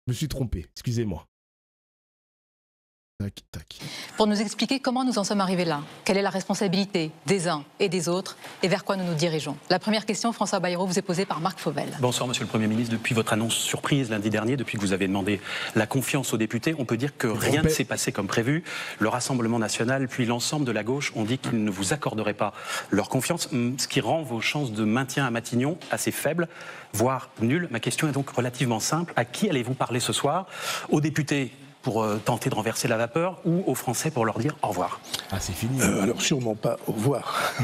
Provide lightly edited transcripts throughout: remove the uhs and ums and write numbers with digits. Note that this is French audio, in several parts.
Je me suis trompé, excusez-moi. Tac, tac. Pour nous expliquer comment nous en sommes arrivés là, quelle est la responsabilité des uns et des autres et vers quoi nous nous dirigeons. La première question, François Bayrou, vous est posée par Marc Fauvel. Bonsoir Monsieur le Premier ministre. Depuis votre annonce surprise lundi dernier, depuis que vous avez demandé la confiance aux députés, on peut dire que rien ne s'est passé comme prévu. Le Rassemblement national puis l'ensemble de la gauche ont dit qu'ils ne vous accorderaient pas leur confiance, ce qui rend vos chances de maintien à Matignon assez faibles, voire nulles. Ma question est donc relativement simple. À qui allez-vous parler ce soir? Aux députés pour tenter de renverser la vapeur ou aux Français pour leur dire au revoir? Ah, c'est fini. Alors sûrement pas au revoir.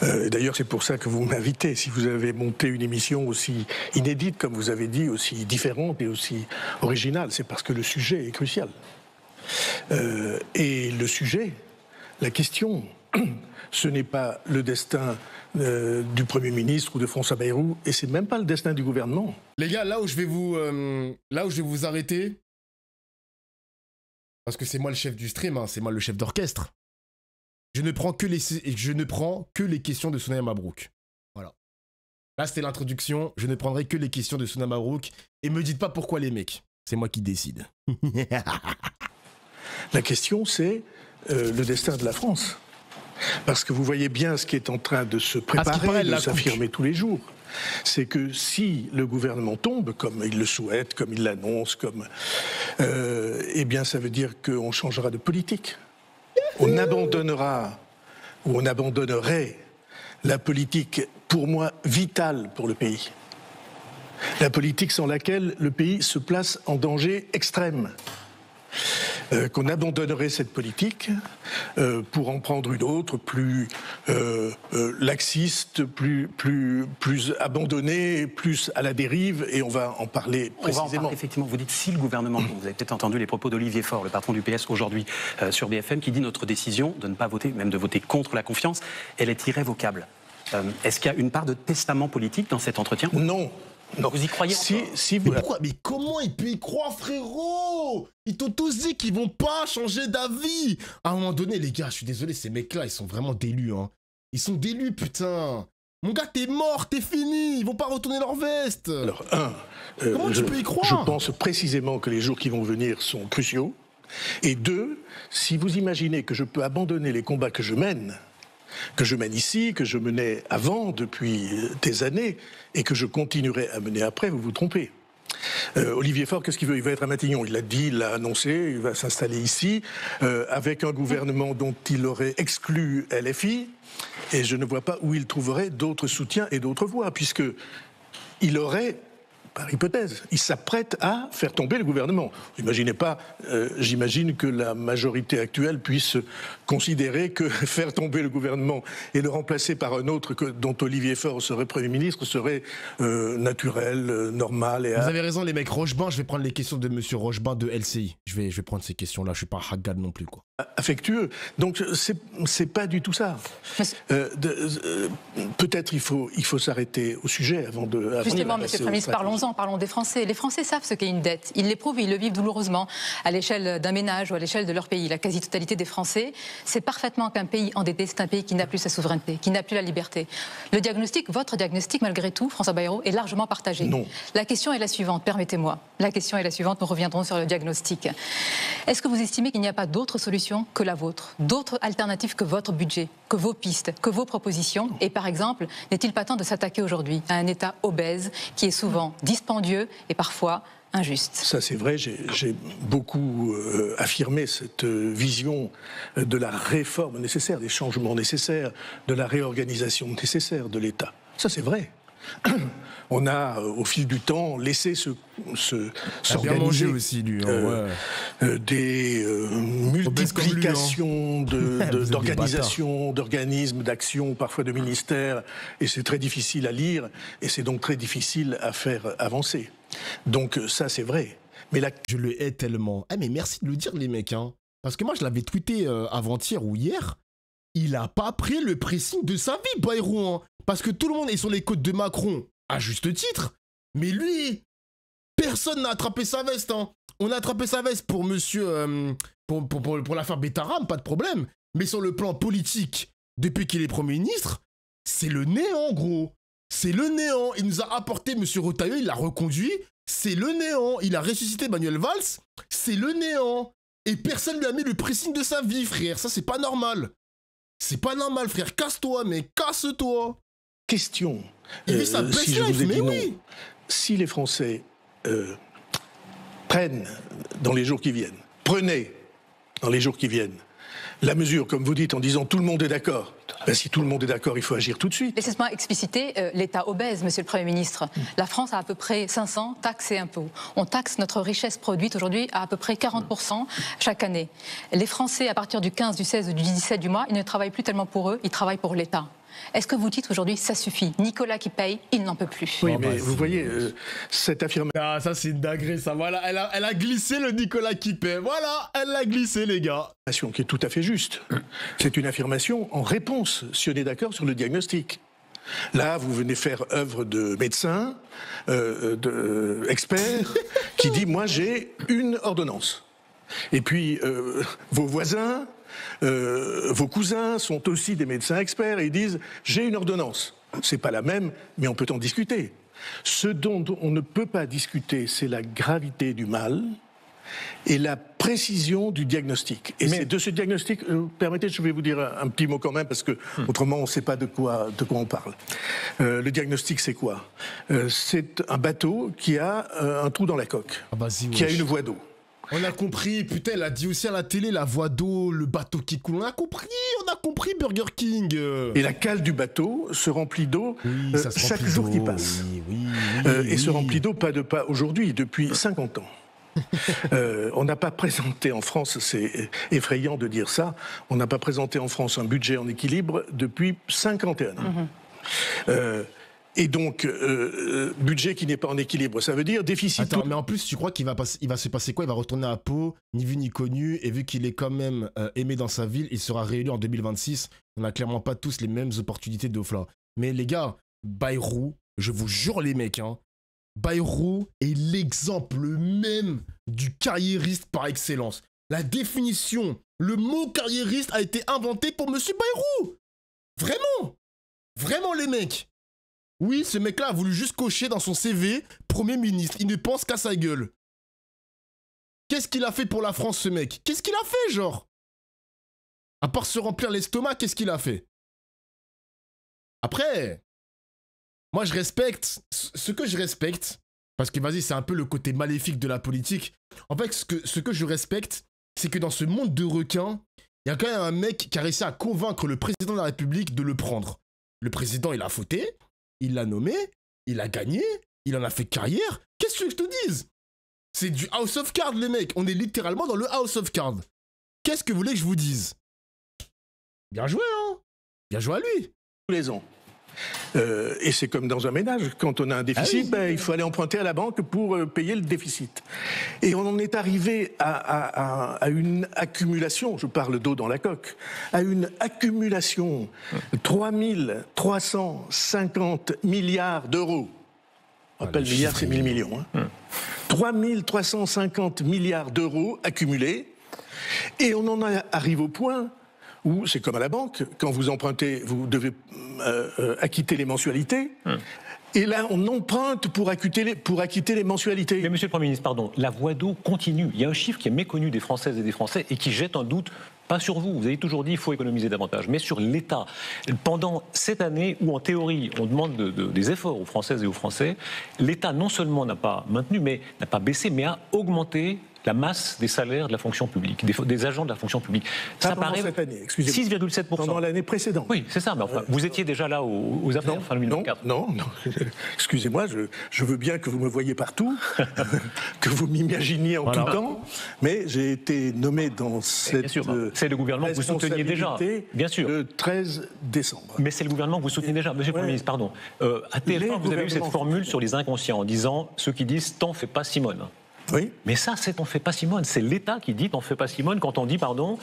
D'ailleurs, c'est pour ça que vous m'invitez. Si vous avez monté une émission aussi inédite, comme vous avez dit, aussi différente et aussi originale, c'est parce que le sujet est crucial. Et le sujet, la question, ce n'est pas le destin du Premier ministre ou de François Bayrou, et c'est même pas le destin du gouvernement. Les gars, là où je vais vous arrêter, parce que c'est moi le chef du stream, hein, c'est moi le chef d'orchestre. Je ne prends que les questions de Sounaya Mabrouk. Voilà. Là, c'était l'introduction. Je ne prendrai que les questions de Sounaya Mabrouk. Et me dites pas pourquoi les mecs. C'est moi qui décide. La question, c'est le destin de la France. Parce que vous voyez bien ce qui est en train de se préparer, de s'affirmer tous les jours. C'est que si le gouvernement tombe, comme il le souhaite, comme il l'annonce, eh bien ça veut dire qu'on changera de politique. On abandonnera, ou on abandonnerait la politique, pour moi, vitale pour le pays. La politique sans laquelle le pays se place en danger extrême. Qu'on abandonnerait cette politique pour en prendre une autre, plus laxiste, plus abandonnée, plus à la dérive, et on va en parler précisément. On va en parler, effectivement. Vous dites si le gouvernement, vous avez peut-être entendu les propos d'Olivier Faure, le patron du PS aujourd'hui sur BFM, qui dit notre décision de ne pas voter, même de voter contre la confiance, elle est irrévocable. Est-ce qu'il y a une part de testament politique dans cet entretien? Non. Non. Vous y croyez? Si vous... Mais comment il peut y croire, frérot? Ils t'ont tous dit qu'ils vont pas changer d'avis. À un moment donné, les gars, je suis désolé, ces mecs-là, ils sont vraiment délus, hein. Ils sont délus, putain. Mon gars, t'es mort, t'es fini. Ils vont pas retourner leur veste. Alors, comment tu peux y croire? Je pense précisément que les jours qui vont venir sont cruciaux. Et deux, si vous imaginez que je peux abandonner les combats que je mène ici, que je menais avant depuis des années, et que je continuerai à mener après, vous vous trompez. Olivier Faure, qu'est-ce qu'il veut? Il va être à Matignon, il l'a dit, il l'a annoncé, il va s'installer ici, avec un gouvernement dont il aurait exclu LFI, et je ne vois pas où il trouverait d'autres soutiens et d'autres voix, puisque il aurait... Par hypothèse, il s'apprête à faire tomber le gouvernement. Imaginez pas, j'imagine que la majorité actuelle puisse considérer que faire tomber le gouvernement et le remplacer par un autre dont Olivier Faure serait Premier ministre serait naturel, normal. Et Vous avez raison les mecs, Rochebain, je vais prendre les questions de Monsieur Rochebain de LCI. Je vais prendre ces questions-là, je suis pas Haggad non plus, quoi. Affectueux. Donc c'est pas du tout ça. Peut-être il faut s'arrêter au sujet avant de... Justement, Monsieur le Premier ministre, parlons des Français. Les Français savent ce qu'est une dette. Ils l'éprouvent, ils le vivent douloureusement à l'échelle d'un ménage ou à l'échelle de leur pays. La quasi-totalité des Français sait parfaitement qu'un pays endetté, c'est un pays qui n'a plus sa souveraineté, qui n'a plus la liberté. Le diagnostic, votre diagnostic, malgré tout, François Bayrou, est largement partagé. Non. La question est la suivante, permettez-moi. La question est la suivante, nous reviendrons sur le diagnostic. Est-ce que vous estimez qu'il n'y a pas d'autre solution que la vôtre, d'autres alternatives que votre budget, que vos pistes, que vos propositions? Et par exemple, n'est-il pas temps de s'attaquer aujourd'hui à un État obèse qui est souvent dispendieux et parfois injuste? Ça c'est vrai, j'ai beaucoup affirmé cette vision de la réforme nécessaire, des changements nécessaires, de la réorganisation nécessaire de l'État. Ça c'est vrai. On a, au fil du temps, laissé s'organiser aussi, lui, des multiplications d'organisations, d'organismes, d'actions, parfois de ministères, et c'est très difficile à lire, et c'est donc très difficile à faire avancer. Donc ça, c'est vrai. Mais là... Je le hais tellement. Mais merci de le dire, les mecs, hein. Parce que moi, je l'avais tweeté avant-hier ou hier. Il a pas pris le pressing de sa vie, Bayrou, hein. Parce que tout le monde est sur les côtes de Macron, à juste titre. Mais lui, personne n'a attrapé sa veste, hein. On a attrapé sa veste pour monsieur... pour l'affaire Betaram, pas de problème. Mais sur le plan politique, depuis qu'il est Premier ministre, c'est le néant, gros. C'est le néant. Il nous a apporté monsieur Retailleau, il l'a reconduit c'est le néant. Il a ressuscité Manuel Valls, c'est le néant. Et personne lui a mis le pressing de sa vie, frère. Ça, c'est pas normal. C'est pas normal, frère. Casse-toi, mais casse-toi. Question. Il vit sa best Si je life, vous ai mais dit non, oui. si les Français prennent dans les jours qui viennent, prenez dans les jours qui viennent, la mesure, comme vous dites, en disant tout le monde est d'accord. Ben, si tout le monde est d'accord, il faut agir tout de suite. Laissez-moi expliciter l'État obèse, Monsieur le Premier ministre. La France a à peu près 500 taxes et impôts. On taxe notre richesse produite aujourd'hui à peu près 40% chaque année. Les Français, à partir du 15, du 16 ou du 17 du mois, ils ne travaillent plus tellement pour eux, ils travaillent pour l'État. Est-ce que vous dites aujourd'hui, ça suffit? Nicolas qui paye, il n'en peut plus. Oui, mais vous voyez, cette affirmation... Ah, ça, c'est une dinguerie, ça. Voilà, elle a glissé le Nicolas qui paie. Voilà, elle l'a glissé, les gars. qui est tout à fait juste. C'est une affirmation en réponse, si on est d'accord, sur le diagnostic. Là, vous venez faire œuvre de médecin, d'expert, qui dit, moi, j'ai une ordonnance. Et puis, vos voisins... vos cousins sont aussi des médecins experts et ils disent « j'ai une ordonnance ». C'est pas la même, mais on peut en discuter. Ce dont on ne peut pas discuter, c'est la gravité du mal et la précision du diagnostic. Et c'est de ce diagnostic, permettez, je vais vous dire un petit mot quand même, parce que autrement on ne sait pas de quoi on parle. Le diagnostic, c'est quoi? C'est un bateau qui a un trou dans la coque, qui a une voie d'eau. On a compris, putain, elle a dit aussi à la télé, la voie d'eau, le bateau qui coule. On a compris Burger King. Et la cale du bateau se remplit d'eau chaque jour qui passe. Et se remplit d'eau pas aujourd'hui, depuis 50 ans. On n'a pas présenté en France, c'est effrayant de dire ça, on n'a pas présenté en France un budget en équilibre depuis 51 ans. Et donc, budget qui n'est pas en équilibre, ça veut dire déficit... Attends, mais en plus, tu crois qu'il va se passer quoi? Il va retourner à Pau, ni vu ni connu, et vu qu'il est quand même aimé dans sa ville, il sera réélu en 2026. On n'a clairement pas tous les mêmes opportunités de Ofla. Mais les gars, Bayrou, je vous jure les mecs, hein, Bayrou est l'exemple même du carriériste par excellence. La définition, le mot carriériste a été inventé pour Monsieur Bayrou. Vraiment. Vraiment les mecs. Oui, ce mec-là a voulu juste cocher dans son CV Premier ministre. Il ne pense qu'à sa gueule. Qu'est-ce qu'il a fait pour la France, ce mec? Qu'est-ce qu'il a fait, genre? À part se remplir l'estomac, qu'est-ce qu'il a fait? Après, moi, je respecte ce que je respecte. Parce que, vas-y, c'est un peu le côté maléfique de la politique. En fait, ce que je respecte, c'est que dans ce monde de requins, il y a quand même un mec qui a réussi à convaincre le président de la République de le prendre. Le président, il a fauté. Il l'a nommé, il a gagné, il en a fait carrière. Qu'est-ce que je te dise? C'est du House of Cards, les mecs. On est littéralement dans le House of Cards. Qu'est-ce que vous voulez que je vous dise? Bien joué, hein? Bien joué à lui. Tous les ans. Et c'est comme dans un ménage. Quand on a un déficit, il faut aller emprunter à la banque pour payer le déficit. Et on en est arrivé à une accumulation, je parle d'eau dans la coque, à une accumulation 3350 milliards d'euros. Je rappelle, milliard, c'est 1000 millions. 3350 milliards d'euros accumulés. Et on en arrive au point où c'est comme à la banque, quand vous empruntez, vous devez acquitter les mensualités. Et là, on emprunte pour acquitter les mensualités. Mais Monsieur le Premier ministre, pardon, la voie d'eau continue. Il y a un chiffre qui est méconnu des Françaises et des Français et qui jette un doute, pas sur vous. Vous avez toujours dit qu'il faut économiser davantage, mais sur l'État. Pendant cette année où, en théorie, on demande des efforts aux Françaises et aux Français, l'État non seulement n'a pas maintenu, mais n'a pas baissé, mais a augmenté la masse des salaires de la fonction publique, des agents de la fonction publique. Ça paraît cette année, excusez-moi. 6,7%. Pendant l'année précédente. Oui, c'est ça, mais enfin, vous étiez déjà là aux affaires fin 2024. Non, excusez-moi, je veux bien que vous me voyiez partout, que vous m'imaginiez en tout temps, mais j'ai été nommé dans cette c'est le gouvernement que vous souteniez déjà, bien sûr. Le 13 décembre. Mais c'est le gouvernement que vous soutenez déjà. Monsieur le Premier ministre, pardon. À TF1, vous avez eu cette formule sur les inconscients en disant ceux qui disent « t'en fais pas Simone ». Oui. Mais ça, c'est t'en fais pas Simone. C'est l'État qui dit t'en fais pas Simone quand on dit, pardon,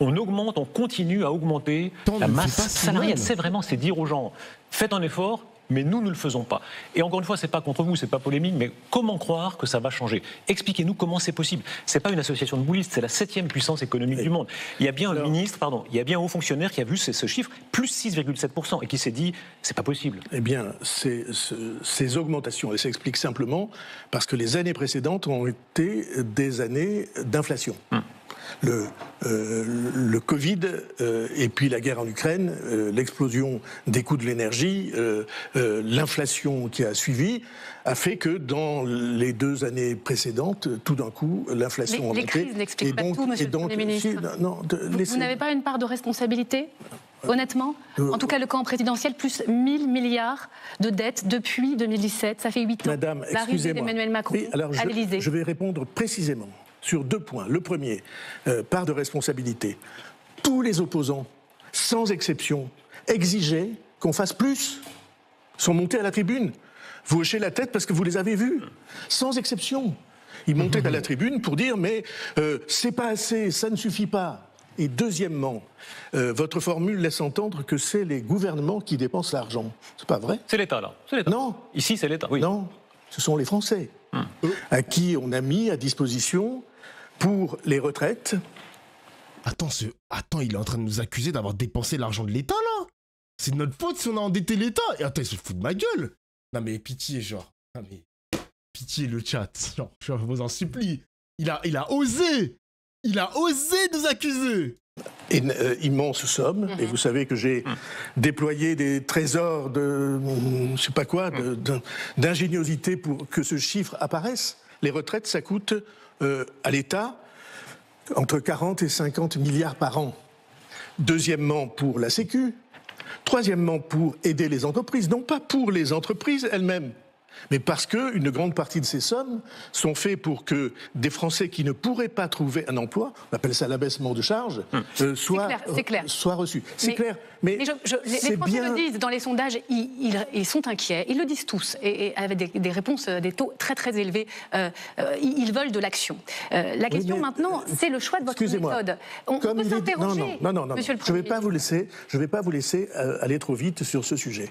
on continue à augmenter la masse salariale. C'est dire aux gens, faites un effort mais nous ne le faisons pas. Et encore une fois, c'est pas contre vous, c'est pas polémique, mais comment croire que ça va changer? Expliquez-nous comment c'est possible. C'est pas une association de boulistes, c'est la 7e puissance économique du monde. Il y a bien un ministre, il y a bien un haut fonctionnaire qui a vu ce chiffre, plus 6,7%, et qui s'est dit, c'est pas possible. Eh bien, ces augmentations, elles s'expliquent simplement parce que les années précédentes ont été des années d'inflation. Le Covid et puis la guerre en Ukraine, l'explosion des coûts de l'énergie, l'inflation qui a suivi, a fait que dans les 2 années précédentes, tout d'un coup, l'inflation a monté. Les crises n'expliquent pas tout, monsieur le Premier ministre. Vous n'avez pas une part de responsabilité ? Honnêtement, en tout cas, le camp présidentiel, plus 1000 milliards de dettes depuis 2017, ça fait 8 ans. Madame, l'arrivée d'Emmanuel Macron à l'Élysée. Je vais répondre précisément sur 2 points. Le premier, part de responsabilité. Tous les opposants, sans exception, exigeaient qu'on fasse plus, sont montés à la tribune. Vous hochez la tête parce que vous les avez vus, sans exception. Ils montaient à la tribune pour dire mais c'est pas assez, ça ne suffit pas. Et deuxièmement, votre formule laisse entendre que c'est les gouvernements qui dépensent l'argent. C'est pas vrai? C'est l'État, là. C'est l'État. Non. Ici, c'est l'État, oui. Non, ce sont les Français à qui on a mis à disposition pour les retraites. Attends, il est en train de nous accuser d'avoir dépensé l'argent de l'État, là. C'est de notre faute si on a endetté l'État. Et attends, il se fout de ma gueule. Non mais pitié, genre. Non mais pitié le chat. Genre, je vous en supplie. Il a osé. Il a osé nous accuser. Une immense somme. Et vous savez que j'ai déployé des trésors de, je sais pas quoi, d'ingéniosité pour que ce chiffre apparaisse. Les retraites, ça coûte à l'État entre 40 et 50 milliards par an. Deuxièmement, pour la Sécu. Troisièmement, pour aider les entreprises. Non pas pour les entreprises elles-mêmes, mais parce qu'une grande partie de ces sommes sont faites pour que des Français qui ne pourraient pas trouver un emploi, on appelle ça l'abaissement de charges, soient reçus. C'est clair. Mais les Français le disent, dans les sondages, ils sont inquiets, ils le disent tous, et avec des réponses, des taux très très élevés, ils veulent de l'action. La question maintenant, c'est le choix de votre méthode. On peut s'interroger, monsieur le Premier ministre. Je ne vais pas vous laisser aller trop vite sur ce sujet.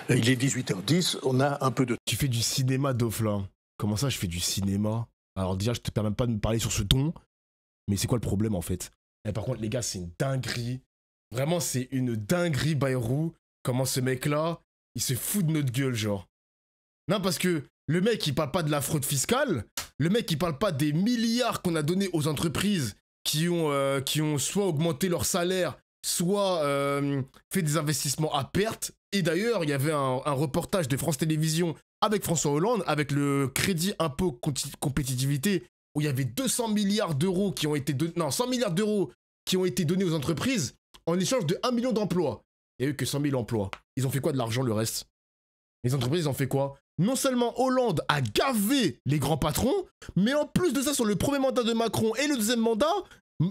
Il est 18h10, on a un peu de... Tu fais du cinéma, Doflin. Comment ça, je fais du cinéma? Alors déjà, je te permets pas de me parler sur ce ton, mais c'est quoi le problème en fait? Et par contre, les gars, c'est une dinguerie. Vraiment, c'est une dinguerie, Bayrou. Comment ce mec-là, il se fout de notre gueule, genre. Non, parce que le mec, il parle pas de la fraude fiscale. Le mec, il parle pas des milliards qu'on a donnés aux entreprises qui ont soit augmenté leur salaire, soit fait des investissements à perte. Et d'ailleurs, il y avait un reportage de France Télévisions avec François Hollande, avec le crédit impôt compétitivité, où il y avait 200 milliards d'euros qui ont été donnés, non, 100 milliards d'euros qui ont été donnés aux entreprises en échange de 1 million d'emplois. Il n'y a eu que 100 000 emplois. Ils ont fait quoi de l'argent, le reste? Les entreprises, ils ont fait quoi? Non seulement Hollande a gavé les grands patrons, mais en plus de ça, sur le premier mandat de Macron et le deuxième mandat,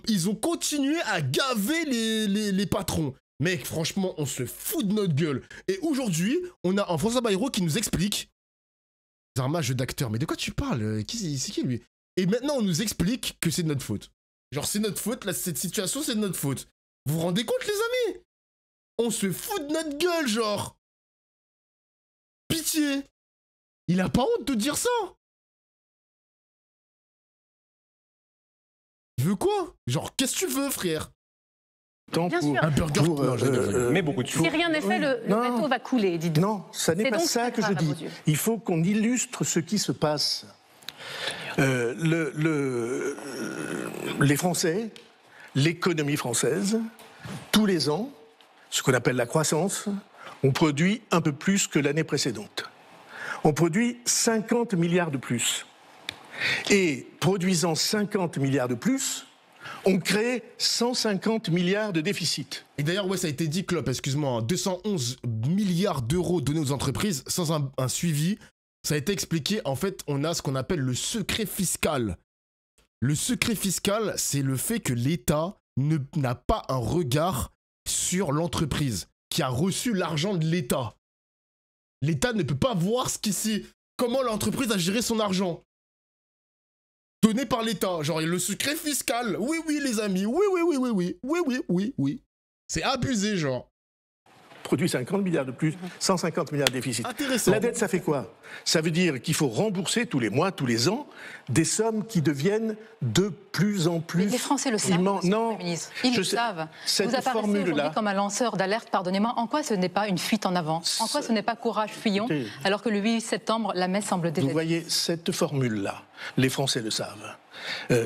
ils ont continué à gaver les patrons. Mec, franchement, on se fout de notre gueule. Et aujourd'hui, on a un François Bayrou qui nous explique... C'est un match d'acteur, mais de quoi tu parles? C'est qui, lui? Et maintenant, on nous explique que c'est de notre faute. Genre, c'est notre faute, là, cette situation, c'est de notre faute. Vous vous rendez compte, les amis? On se fout de notre gueule, genre. Pitié. Il a pas honte de dire ça. Tu veux quoi? Genre, qu'est-ce que tu veux, frère? Bien sûr. Un burger mais beaucoup de Si rien n'est fait, le bateau va couler, dites-vous. Non, ça n'est pas ça que je dis. Il faut qu'on illustre ce qui se passe. Les Français, l'économie française, tous les ans, ce qu'on appelle la croissance, on produit un peu plus que l'année précédente. On produit 50 milliards de plus. Et produisant 50 milliards de plus, on crée 150 milliards de déficit. Et d'ailleurs, ouais, ça a été dit, Klopp, excuse-moi, 211 milliards d'euros donnés aux entreprises sans un suivi. Ça a été expliqué, en fait, on a ce qu'on appelle le secret fiscal. Le secret fiscal, c'est le fait que l'État n'a pas un regard sur l'entreprise qui a reçu l'argent de l'État. L'État ne peut pas voir comment l'entreprise a géré son argent. Donné par l'État, genre le secret fiscal. Oui, oui, les amis, oui. C'est abusé, genre. produit 50 milliards de plus, 150 milliards de déficit. Intéressant. La dette, ça fait quoi? Ça veut dire qu'il faut rembourser tous les mois, tous les ans, des sommes qui deviennent de plus en plus... Les Français le savent, Non, Monsieur le Premier ministre. Ils le savent. Vous apparaissez aujourd'hui comme un lanceur d'alerte, pardonnez-moi. En quoi ce n'est pas une fuite en avant? En quoi ce n'est pas courage, fuyons, alors que le 8 septembre, la messe semble déserte? Vous voyez, cette formule-là, les Français le savent.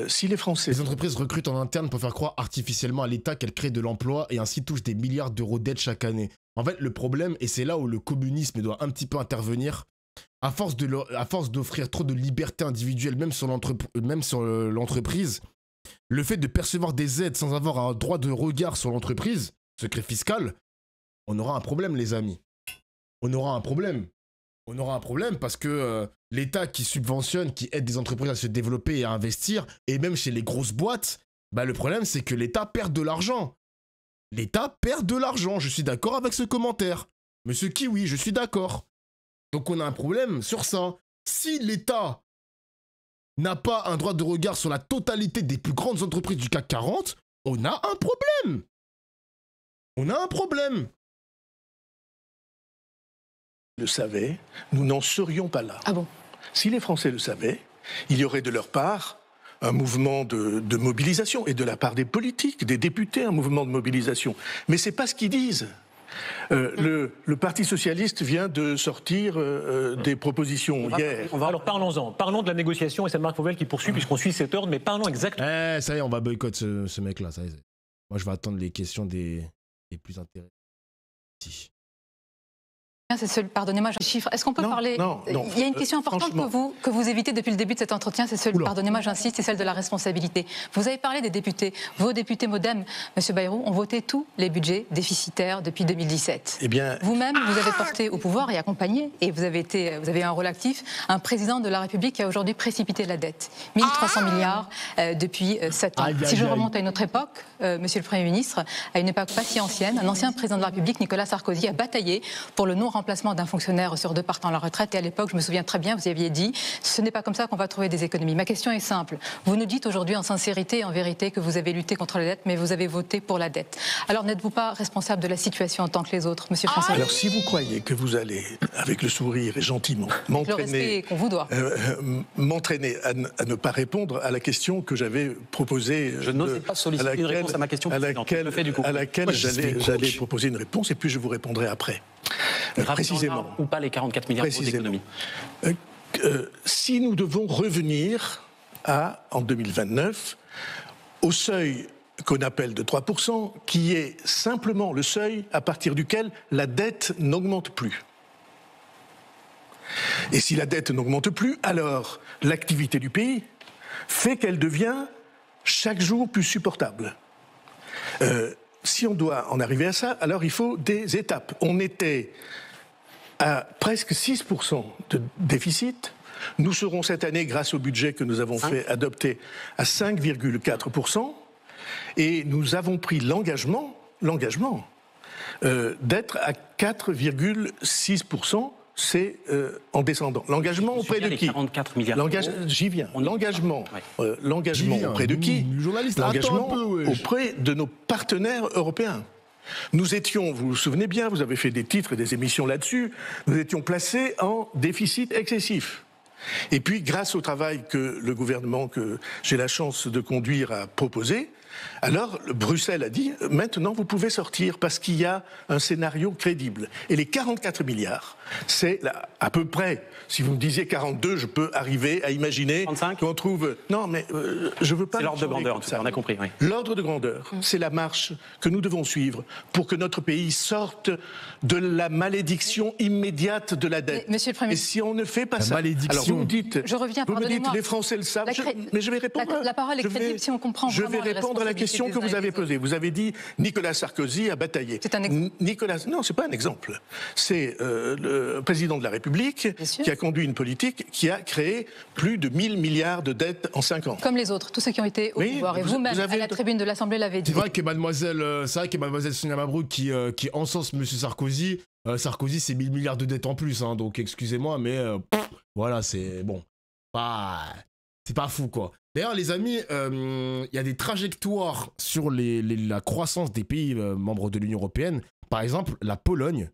Si les Français... Les entreprises recrutent en interne pour faire croire artificiellement à l'État qu'elles créent de l'emploi et ainsi touchent des milliards d'euros d'aide chaque année. En fait, le problème, et c'est là où le communisme doit un petit peu intervenir, à force d'offrir trop de liberté individuelle, même sur l'entreprise, le fait de percevoir des aides sans avoir un droit de regard sur l'entreprise, secret fiscal, on aura un problème, les amis. On aura un problème. On aura un problème parce que l'État qui subventionne, qui aide des entreprises à se développer et à investir, et même chez les grosses boîtes, bah le problème c'est que l'État perd de l'argent. L'État perd de l'argent, je suis d'accord avec ce commentaire. Monsieur Kiwi, je suis d'accord. Donc on a un problème sur ça. Si l'État n'a pas un droit de regard sur la totalité des plus grandes entreprises du CAC 40, on a un problème. On a un problème. Le savaient, nous n'en serions pas là. Ah bon? Si les Français le savaient, il y aurait de leur part un mouvement de mobilisation, et de la part des politiques, des députés, un mouvement de mobilisation. Mais ce n'est pas ce qu'ils disent. Le Parti socialiste vient de sortir des propositions hier. Alors parlons-en. Parlons de la négociation, et c'est Marc Fauvel qui poursuit, puisqu'on suit cet ordre, mais parlons exactement. Ça y est, on va boycotter ce mec-là. Moi, je vais attendre les questions des plus intéressées. Si. Pardonnez-moi, je chiffre. Est-ce qu'on peut parler? Non. Il y a une question importante que vous évitez depuis le début de cet entretien, pardonnez-moi, j'insiste, c'est celle de la responsabilité. Vous avez parlé des députés. Vos députés MoDem, M. Bayrou, ont voté tous les budgets déficitaires depuis 2017. Eh bien... Vous-même, vous avez porté au pouvoir et accompagné, et vous avez eu un rôle actif, un président de la République qui a aujourd'hui précipité la dette. 1300 milliards depuis 7 ans. Si je remonte à une autre époque, Monsieur le Premier ministre, à une époque pas si ancienne, un ancien président de la République, Nicolas Sarkozy, a bataillé pour le non-remplacement d'un fonctionnaire sur 2 partant à la retraite. Et à l'époque, je me souviens très bien, vous aviez dit, ce n'est pas comme ça qu'on va trouver des économies. Ma question est simple. Vous nous dites aujourd'hui en sincérité et en vérité que vous avez lutté contre la dette, mais vous avez voté pour la dette. Alors n'êtes-vous pas responsable de la situation en tant que les autres, Monsieur François? Alors si vous croyez que vous allez, avec le sourire et gentiment, m'entraîner à ne pas répondre à la question que j'avais proposée... Je n'osais pas solliciter une réponse à ma question à laquelle j'allais proposer une réponse, et puis je vous répondrai après. Précisément. Ou pas les 44 milliards d'euros d'économie. Si nous devons revenir en 2029, au seuil qu'on appelle de 3%, qui est simplement le seuil à partir duquel la dette n'augmente plus. Et si la dette n'augmente plus, alors l'activité du pays fait qu'elle devient chaque jour plus supportable. Si on doit en arriver à ça, alors il faut des étapes. On était à presque 6% de déficit. Nous serons cette année, grâce au budget que nous avons fait adopter, à 5,4%. Et nous avons pris l'engagement d'être à 4,6%. C'est en descendant. L'engagement auprès de qui? 44 milliards. J'y viens. L'engagement auprès de qui? L'engagement auprès de nos partenaires européens. Nous étions, vous vous souvenez bien, vous avez fait des titres et des émissions là-dessus, nous étions placés en déficit excessif. Et puis, grâce au travail que le gouvernement que j'ai la chance de conduire a proposé, alors Bruxelles a dit « Maintenant, vous pouvez sortir parce qu'il y a un scénario crédible. » Et les 44 milliards, c'est à peu près, si vous me disiez 42, je peux arriver à imaginer qu'on trouve... Non, mais je ne veux pas... C'est l'ordre de grandeur, en tout cas, on a compris. Oui. L'ordre de grandeur, c'est la marche que nous devons suivre pour que notre pays sorte de la malédiction immédiate de la dette. Monsieur le Premier ministre, et si on ne fait pas ça... Malédiction. Alors vous me dites... Je reviens, vous me dites, les Français le savent, mais je vais répondre... La parole est crédible si on comprend je vraiment vais répondre à la question que vous avez posée. Vous avez dit Nicolas Sarkozy a bataillé. C'est un exemple. Non, c'est pas un exemple. C'est le président de la République qui a conduit une politique qui a créé plus de 1000 milliards de dettes en 5 ans. Comme les autres, tous ceux qui ont été au pouvoir. Et vous-même, à la tribune de l'Assemblée, l'avez dit. C'est vrai que mademoiselle Sonia Mabrouk qui encense M. Sarkozy. Sarkozy, c'est 1000 milliards de dettes en plus. Hein, donc excusez-moi, mais voilà, c'est bon. C'est pas fou, quoi. D'ailleurs, les amis, il y a des trajectoires sur la croissance des pays membres de l'Union européenne. Par exemple, la Pologne,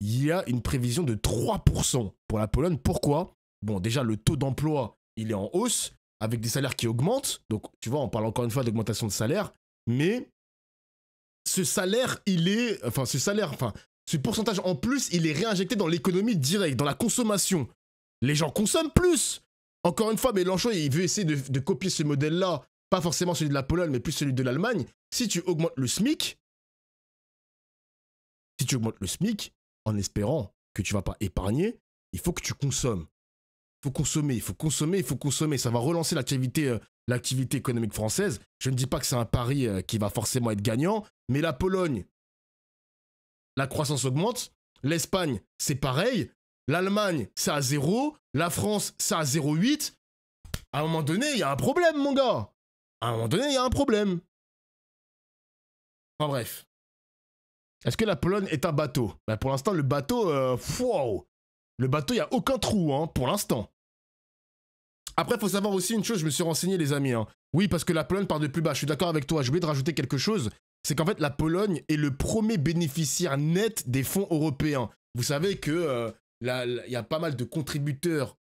il y a une prévision de 3% pour la Pologne. Pourquoi? Bon, déjà, le taux d'emploi, il est en hausse, avec des salaires qui augmentent. Donc, tu vois, on parle encore une fois d'augmentation de salaire. Mais ce salaire, ce pourcentage en plus, il est réinjecté dans l'économie directe, dans la consommation. Les gens consomment plus. Encore une fois, Mélenchon, il veut essayer de copier ce modèle-là, pas forcément celui de la Pologne, mais plus celui de l'Allemagne. Si tu augmentes le SMIC, en espérant que tu ne vas pas épargner, il faut que tu consommes. Il faut consommer. Ça va relancer l'activité économique française. Je ne dis pas que c'est un pari qui va forcément être gagnant, mais la Pologne, la croissance augmente. L'Espagne, c'est pareil. L'Allemagne, c'est à 0. La France, c'est à 0,8. À un moment donné, il y a un problème, mon gars. À un moment donné, il y a un problème. Enfin bref. Est-ce que la Pologne est un bateau? Ben, pour l'instant, le bateau, wow. Le bateau, il n'y a aucun trou, hein, pour l'instant. Après, il faut savoir aussi une chose, je me suis renseigné, les amis. Hein. Oui, parce que la Pologne part de plus bas, je suis d'accord avec toi. J'ai oublié de rajouter quelque chose. C'est qu'en fait, la Pologne est le premier bénéficiaire net des fonds européens. Vous savez que il y a pas mal de contributeurs.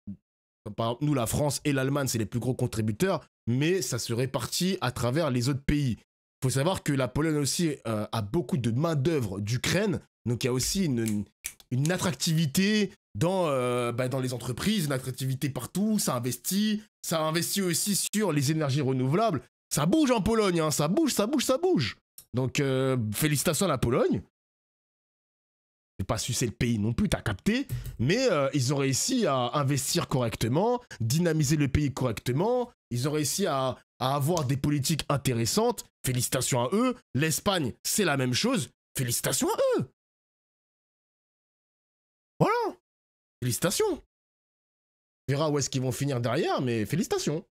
Par exemple, nous, la France et l'Allemagne, c'est les plus gros contributeurs, mais ça se répartit à travers les autres pays. Il faut savoir que la Pologne aussi a beaucoup de main-d'œuvre d'Ukraine, donc il y a aussi une attractivité dans les entreprises, une attractivité partout, ça investit aussi sur les énergies renouvelables. Ça bouge en Pologne, hein, ça bouge. Donc, félicitations à la Pologne. Je vais pas sucer le pays non plus, t'as capté. Mais ils ont réussi à investir correctement, dynamiser le pays correctement. Ils ont réussi à avoir des politiques intéressantes. Félicitations à eux. L'Espagne, c'est la même chose. Félicitations à eux. Voilà. Félicitations. On verra où est-ce qu'ils vont finir derrière, mais félicitations.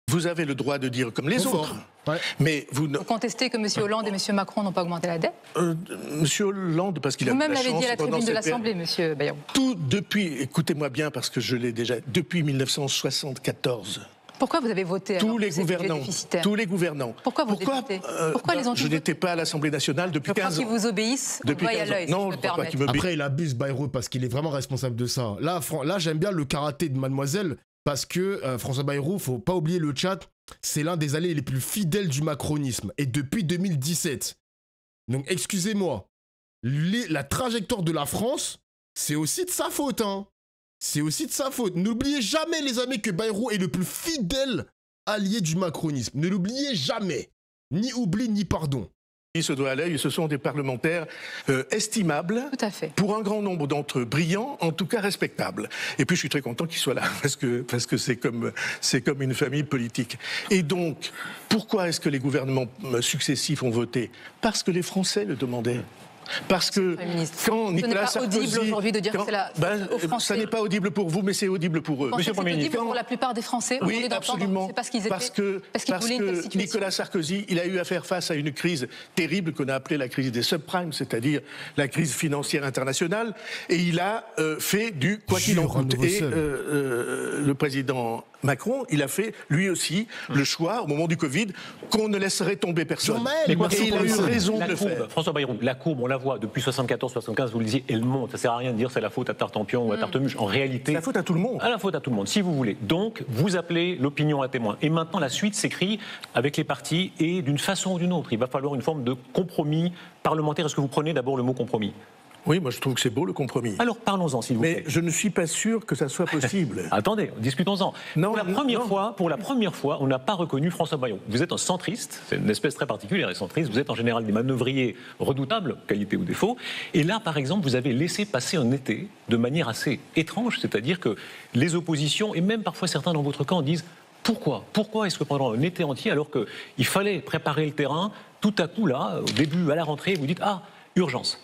Vous avez le droit de dire comme les autres. Ouais. Mais vous contestez que M. Hollande et M. Macron n'ont pas augmenté la dette? M. Hollande, parce qu'il a vous-même l'avez dit à la tribune de l'Assemblée, M. Bayrou. Tout depuis, écoutez-moi bien, parce que je l'ai déjà, depuis 1974. Pourquoi vous avez voté tous les gouvernants. Pourquoi vous votez? Pourquoi les ont Je n'étais pas à l'Assemblée nationale depuis 15 ans. Je crois qu'ils vous obéissent au doigt et à l'œil, non, si je me permets. Après, il abuse, Bayrou, parce qu'il est vraiment responsable de ça. Là j'aime bien le karaté de mademoiselle, parce que François Bayrou, faut pas oublier le chat, c'est l'un des alliés les plus fidèles du macronisme, et depuis 2017. Donc, excusez-moi, la trajectoire de la France, c'est aussi de sa faute, hein. C'est aussi de sa faute. N'oubliez jamais, les amis, que Bayrou est le plus fidèle allié du macronisme. Ne l'oubliez jamais. Ni oubli, ni pardon. Il se doit à l'œil, ce sont des parlementaires estimables. Tout à fait. Pour un grand nombre d'entre eux, brillants, en tout cas respectables. Et puis je suis très content qu'ils soient là, parce que c'est comme une famille politique. Et donc, pourquoi est-ce que les gouvernements successifs ont voté? Parce que les Français le demandaient. Parce que quand Nicolas Sarkozy... Ce n'est pas audible aujourd'hui de dire que c'est aux Français. Ça n'est pas audible pour vous, mais c'est audible pour eux. Monsieur le Premier ministre, pour la plupart des Français, oui, absolument. C'est parce qu'ils étaient... Parce que Nicolas Sarkozy, il a eu à faire face à une crise terrible qu'on a appelée la crise des subprimes, c'est-à-dire la crise financière internationale, et il a fait du quoi qu'il en coûte. Et le président Macron, il a fait, lui aussi, le choix, au moment du Covid, qu'on ne laisserait tomber personne. Mais il a eu raison de le faire. François Bayrou, la courbe, on la voit depuis 74-75, vous le disiez, elle monte. Ça ne sert à rien de dire c'est la faute à Tartampion ou à Tartemuche. En réalité... C'est la faute à tout le monde. À la faute à tout le monde, si vous voulez. Donc, vous appelez l'opinion à témoin. Et maintenant, la suite s'écrit avec les partis et d'une façon ou d'une autre. Il va falloir une forme de compromis parlementaire. Est-ce que vous prenez d'abord le mot compromis ? Oui, moi je trouve que c'est beau le compromis. Alors parlons-en, s'il vous plaît. Mais je ne suis pas sûr que ça soit possible. Attendez, discutons-en. Pour la première fois, on n'a pas reconnu François Bayrou. Vous êtes un centriste, c'est une espèce très particulière, les centristes. Vous êtes en général des manœuvriers redoutables, qualité ou défaut. Et là, par exemple, vous avez laissé passer un été de manière assez étrange, c'est-à-dire que les oppositions, et même parfois certains dans votre camp, disent pourquoi est-ce que pendant un été entier, alors qu'il fallait préparer le terrain, tout à coup, là, au début, à la rentrée, vous dites urgence.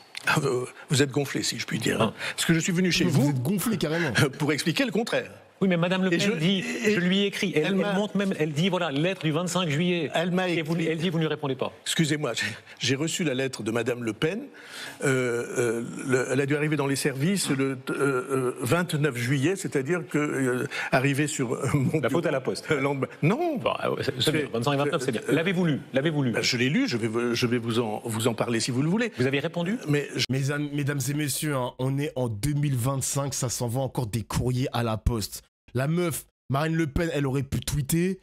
Vous êtes gonflé, si je puis dire. Parce que je suis venu chez vous... Vous êtes gonflé, carrément. Pour expliquer le contraire. Oui, mais Madame Le Pen dit, je lui ai écrit, elle m'a- montre même, elle dit, voilà, lettre du 25 juillet. Elle m'a Et écrit- elle dit, vous ne lui répondez pas. Excusez-moi, j'ai reçu la lettre de Madame Le Pen. Elle a dû arriver dans les services le 29 juillet, c'est-à-dire que arrivé sur mon La faute bureau, à la poste. le lendemain. Non. Bon, c'est bien, 25 et 29, c'est bien. L'avez-vous lu? L'avez-vous lu? Ben, je l'ai lu. Je vais vous en parler si vous le voulez. Vous avez répondu? Mais Mesdames et messieurs, hein, on est en 2025, ça s'envoie encore des courriers à la poste. La meuf, Marine Le Pen, elle aurait pu tweeter,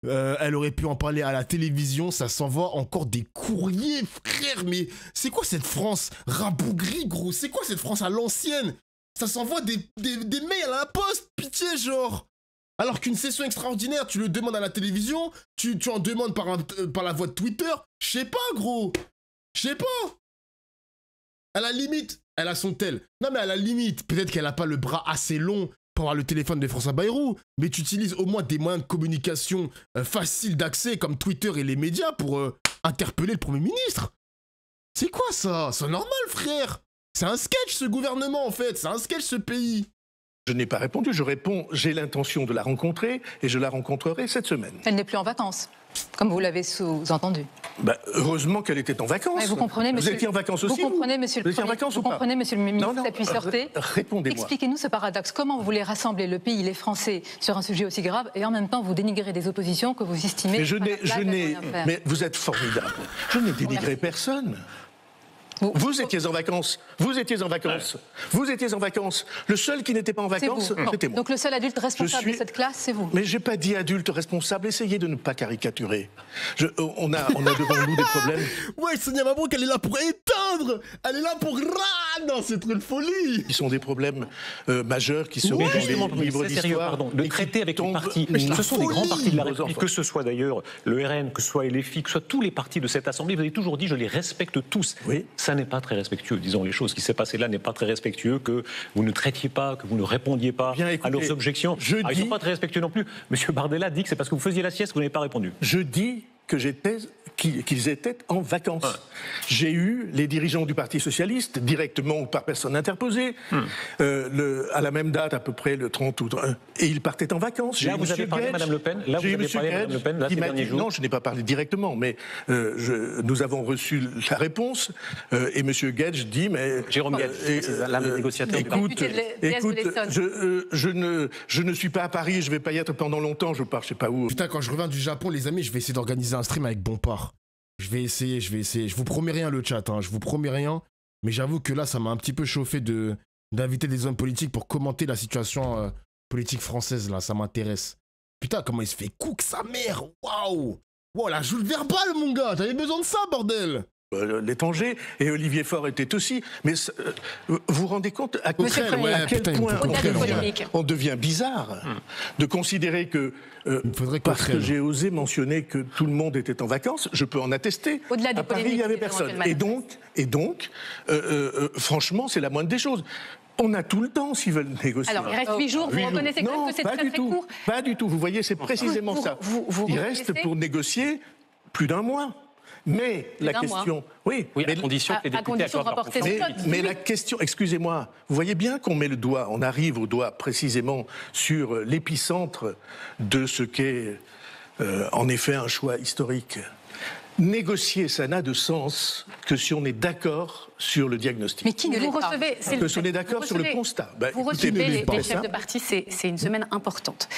elle aurait pu en parler à la télévision, ça s'envoie encore des courriers, frère. Mais c'est quoi cette France rabougrie, gros? C'est quoi cette France à l'ancienne? Ça s'envoie des mails à la poste, pitié, genre. Alors qu'une session extraordinaire, tu le demandes à la télévision, tu en demandes par la voie de Twitter, je sais pas, gros. Je sais pas. À la limite, elle a son tel. Non, mais à la limite, peut-être qu'elle n'a pas le bras assez long pour avoir le téléphone de François Bayrou, mais tu utilises au moins des moyens de communication faciles d'accès comme Twitter et les médias pour interpeller le Premier ministre. C'est quoi ça? C'est normal, frère. C'est un sketch, ce gouvernement, en fait. C'est un sketch, ce pays. je n'ai pas répondu. Je réponds, j'ai l'intention de la rencontrer et je la rencontrerai cette semaine. Elle n'est plus en vacances, comme vous l'avez sous-entendu. Ben, heureusement qu'elle était en vacances. Mais vous comprenez, monsieur, vous étiez en vacances aussi. Vous comprenez, monsieur le Premier, vous comprenez, monsieur le ministre, Non, la puissanté. Répondez-moi. Expliquez-nous ce paradoxe. Comment vous voulez rassembler le pays, les Français, sur un sujet aussi grave, et en même temps vous dénigrez des oppositions que vous estimez. Mais mais vous êtes formidable. Je n'ai dénigré personne. Vous étiez en vacances. Vous étiez en vacances. Vous étiez en vacances. Le seul qui n'était pas en vacances, c'était moi. Donc le seul adulte responsable de cette classe, c'est vous. Mais j'ai pas dit adulte responsable. Essayez de ne pas caricaturer. On a devant nous des problèmes. Ouais, Sonia Mabrouk, elle est là pour éteindre. Elle est là pour... Non, c'est trop de folie. Qui sont des problèmes majeurs qui sont Mais dans justement, les livres c'est sérieux, d'histoire. pardon, de et qui traiter avec les tombent partis. dans Ce sont des grands partis de la aux République, enfants. que ce soit d'ailleurs le RN, que ce soit LFI, que ce soit tous les partis de cette Assemblée. Vous avez toujours dit, je les respecte tous. Oui. Ça n'est pas très respectueux, disons les choses. Ce qui s'est passé là n'est pas très respectueux, que vous ne traitiez pas, que vous ne répondiez pas Bien, écoutez, à leurs objections. Ils ne sont pas très respectueux non plus. Monsieur Bardella dit que c'est parce que vous faisiez la sieste que vous n'avez pas répondu. Je dis que qu'ils étaient en vacances. Ouais. J'ai eu les dirigeants du Parti Socialiste, directement ou par personne interposée, à la même date, à peu près le 30 août, et ils partaient en vacances. J'ai Là, eu vous avez Monsieur parlé à Guedj. Madame Le Pen. Là, vous J'ai eu avez Monsieur parlé à Madame Guedj Le Pen, là, qui ces m'a derniers dit- jours. Non, je n'ai pas parlé directement, mais nous avons reçu la réponse, et Monsieur Guedj dit, mais... Jérôme Guedj, c'est l'un des négociateurs du parti. Écoute, Député de l'Essonne. je ne suis pas à Paris, je ne vais pas y être pendant longtemps, je pars je sais pas où. Putain, quand je reviens du Japon, les amis, je vais essayer d'organiser un stream avec Bompard. Je vais essayer. Je vous promets rien, le chat, hein. Je vous promets rien. Mais j'avoue que là, ça m'a un petit peu chauffé d'inviter des hommes politiques pour commenter la situation politique française, là. Ça m'intéresse. Putain, comment il se fait cook, sa mère. Waouh. Wow, la joue verbale, mon gars. T'avais besoin de ça, bordel. L'étranger, et Olivier Faure était aussi. Mais vous vous rendez compte à quel Monsieur le Premier, à quel putain, il me point faut Au-delà des Coquerel, polémiques. on devient bizarre de considérer que, faudrait parce que Coquerel. j'ai osé mentionner que tout le monde était en vacances, je peux en attester. Au-delà des À Paris, il polémiques n'y avait qui personne. éventuellement Et donc, franchement, c'est la moindre des choses. On a tout le temps s'ils veulent négocier. Alors, il reste 8 jours, vous 8 reconnaissez quand Non, même que c'est pas très du très tout. court. Pas du tout. Vous voyez, c'est précisément Vous- ça. vous Il reconnaissez reste pour négocier plus d'un mois. Mais la d'un question, oui, Oui, mais à condition que les à députés condition de accordent leur rapporter confiance. des votes. mais Oui. la question, excusez-moi, vous voyez bien qu'on met le doigt, on arrive au doigt précisément sur l'épicentre de ce qu'est en effet un choix historique. Négocier, ça n'a de sens que si on est d'accord sur le diagnostic. Mais qui ne l'est Vous pas? recevez, c'est Que si on est d'accord sur le constat. Ben, Vous écoutez, recevez ne les dites pas chefs ça. de parti, c'est une semaine importante.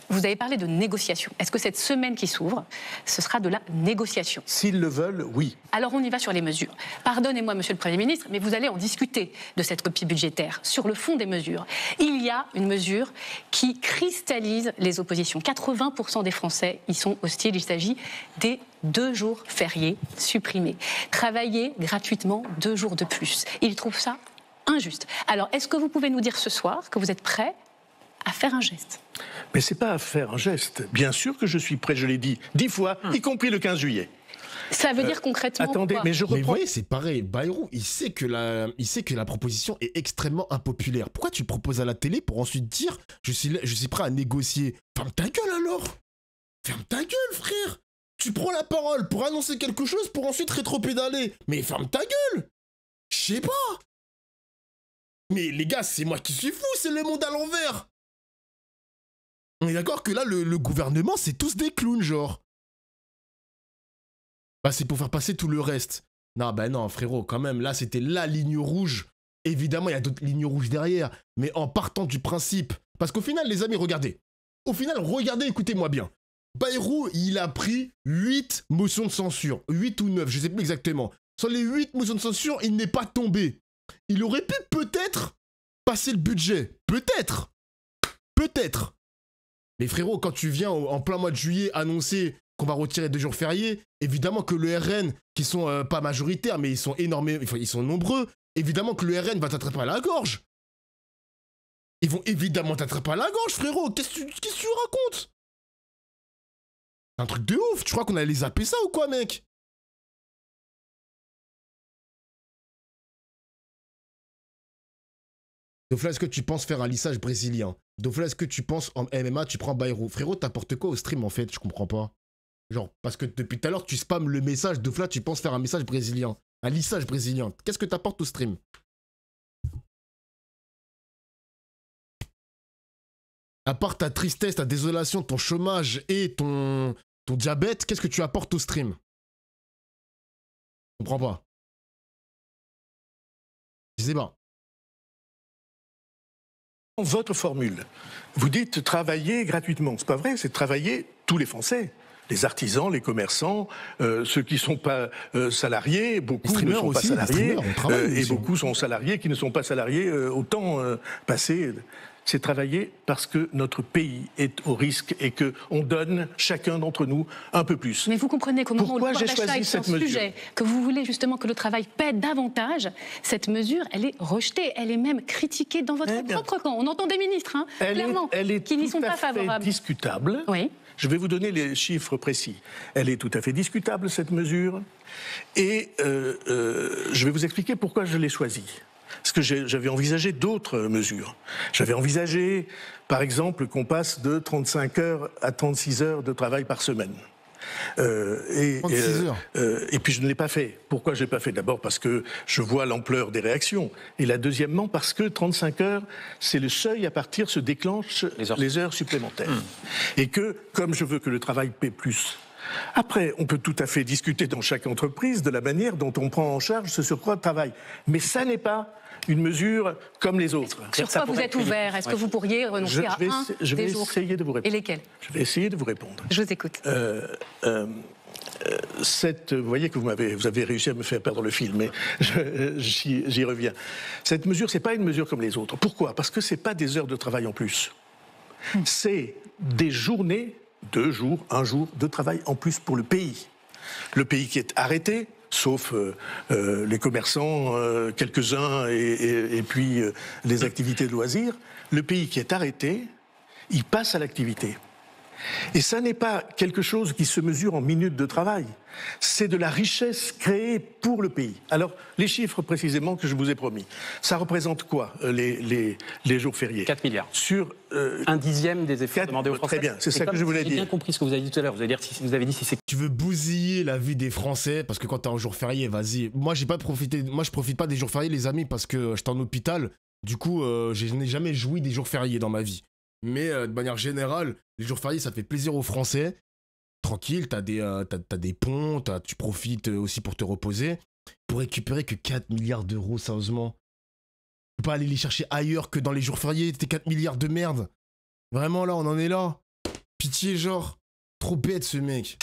Vous avez parlé de négociation. Est-ce que cette semaine qui s'ouvre, ce sera de la négociation? S'ils le veulent, oui. Alors on y va sur les mesures. Pardonnez-moi, Monsieur le Premier ministre, mais vous allez en discuter de cette copie budgétaire. Sur le fond des mesures, il y a une mesure qui cristallise les oppositions. 80% des Français y sont hostiles. Il s'agit des 2 jours fériés supprimés. Travailler gratuitement 2 jours de plus. Ils trouvent ça injuste. Alors, est-ce que vous pouvez nous dire ce soir que vous êtes prêts à faire un geste? Mais c'est pas à faire un geste. Bien sûr que je suis prêt, je l'ai dit 10 fois, y compris le 15 juillet. Ça veut dire concrètement Attendez, quoi? mais je Mais vous reprends. voyez, c'est pareil. Bayrou, il sait que la proposition est extrêmement impopulaire. Pourquoi tu le proposes à la télé pour ensuite dire je suis prêt à négocier? Ferme ta gueule alors. Ferme ta gueule, frère. Tu prends la parole pour annoncer quelque chose pour ensuite rétropédaler. Mais ferme ta gueule. Je sais pas. Mais les gars, c'est moi qui suis fou, c'est le monde à l'envers. On est d'accord que là, le gouvernement, c'est tous des clowns, genre. Bah, c'est pour faire passer tout le reste. Non, bah non, frérot, quand même, là, c'était la ligne rouge. Évidemment, il y a d'autres lignes rouges derrière, mais en partant du principe. Parce qu'au final, les amis, regardez. Au final, regardez, écoutez-moi bien. Bayrou, il a pris 8 motions de censure. 8 ou 9, je sais plus exactement. Sur les 8 motions de censure, il n'est pas tombé. Il aurait pu peut-être passer le budget. Peut-être. Peut-être. Mais frérot, quand tu viens en plein mois de juillet annoncer qu'on va retirer 2 jours fériés, évidemment que le RN, qui sont pas majoritaires, mais ils sont énormément, ils sont nombreux, évidemment que le RN va t'attraper à la gorge. Ils vont évidemment t'attraper à la gorge, frérot. Qu'est-ce que tu racontes? Un truc de ouf. Tu crois qu'on allait zapper ça ou quoi, mec? Dofla, est-ce que tu penses faire un lissage brésilien? Dofla, est-ce que tu penses en MMA, tu prends Bayrou? Frérot, t'apportes quoi au stream, en fait? Je comprends pas. Genre, parce que depuis tout à l'heure, tu spams le message. Dofla, tu penses faire un message brésilien. Un lissage brésilien. Qu'est-ce que t'apportes au stream? À part ta tristesse, ta désolation, ton chômage et ton diabète, qu'est-ce que tu apportes au stream? Je comprends pas. Je sais pas. Votre formule, vous dites travailler gratuitement. C'est pas vrai, c'est travailler tous les Français. Les artisans, les commerçants, ceux qui ne sont pas salariés, beaucoup ne sont pas salariés, et beaucoup sont salariés qui ne sont pas salariés autant passé. C'est travailler parce que notre pays est au risque et qu'on donne chacun d'entre nous un peu plus. Mais vous comprenez qu'au moment où pourquoi le pouvoir d'achat est un sujet, que vous voulez justement que le travail paie davantage, cette mesure, elle est rejetée, elle est même critiquée dans votre propre camp. On entend des ministres, hein, clairement, qui n'y sont pas favorables. Elle est discutable. Oui. Je vais vous donner les chiffres précis. Elle est tout à fait discutable, cette mesure. Et je vais vous expliquer pourquoi je l'ai choisie. Parce que j'avais envisagé d'autres mesures. J'avais envisagé, par exemple, qu'on passe de 35 heures à 36 heures de travail par semaine. 36 heures. Et puis je ne l'ai pas fait. Pourquoi je ne l'ai pas fait? D'abord parce que je vois l'ampleur des réactions. Et là, deuxièmement, parce que 35 heures, c'est le seuil à partir se déclenchent les heures supplémentaires. Et que, comme je veux que le travail paie plus, après, on peut tout à fait discuter dans chaque entreprise de la manière dont on prend en charge ce surcroît de travail. Mais ça n'est pas une mesure comme les autres. Sur quoi vous êtes ouvert? Est-ce que vous pourriez renoncer à un des jours? Je vais essayer de vous répondre. Et lesquels? Je vais essayer de vous répondre. Je vous écoute. Vous voyez que vous avez réussi à me faire perdre le fil, mais j'y reviens. Cette mesure, c'est pas une mesure comme les autres. Pourquoi? Parce que c'est pas des heures de travail en plus. C'est des journées, 2 jours, 1 jour de travail en plus pour le pays. Le pays qui est arrêté, sauf les commerçants, quelques-uns, et puis les activités de loisirs. Le pays qui est arrêté, il passe à l'activité. Et ça n'est pas quelque chose qui se mesure en minutes de travail. C'est de la richesse créée pour le pays. Alors, les chiffres précisément que je vous ai promis, ça représente quoi, les jours fériés? 4 milliards. Sur un dixième des efforts demandés aux Français. Très bien, c'est ça que je voulais dire. J'ai bien compris ce que vous avez dit tout à l'heure. Vous avez dit si c'est... Tu veux bousiller la vie des Français, parce que quand t'as un jour férié, vas-y. Moi, je profite pas des jours fériés, les amis, parce que j'étais en hôpital. Du coup, je n'ai jamais joui des jours fériés dans ma vie. Mais de manière générale, les jours fériés, ça fait plaisir aux Français. Tranquille, t'as des ponts, tu profites aussi pour te reposer. Pour récupérer que 4 milliards d'euros, sérieusement. Tu peux pas aller les chercher ailleurs que dans les jours fériés, tes 4 milliards de merde. Vraiment, là, on en est là. Pitié, genre. Trop bête, ce mec.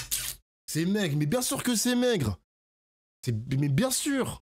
C'est maigre, mais bien sûr que c'est maigre. Mais bien sûr.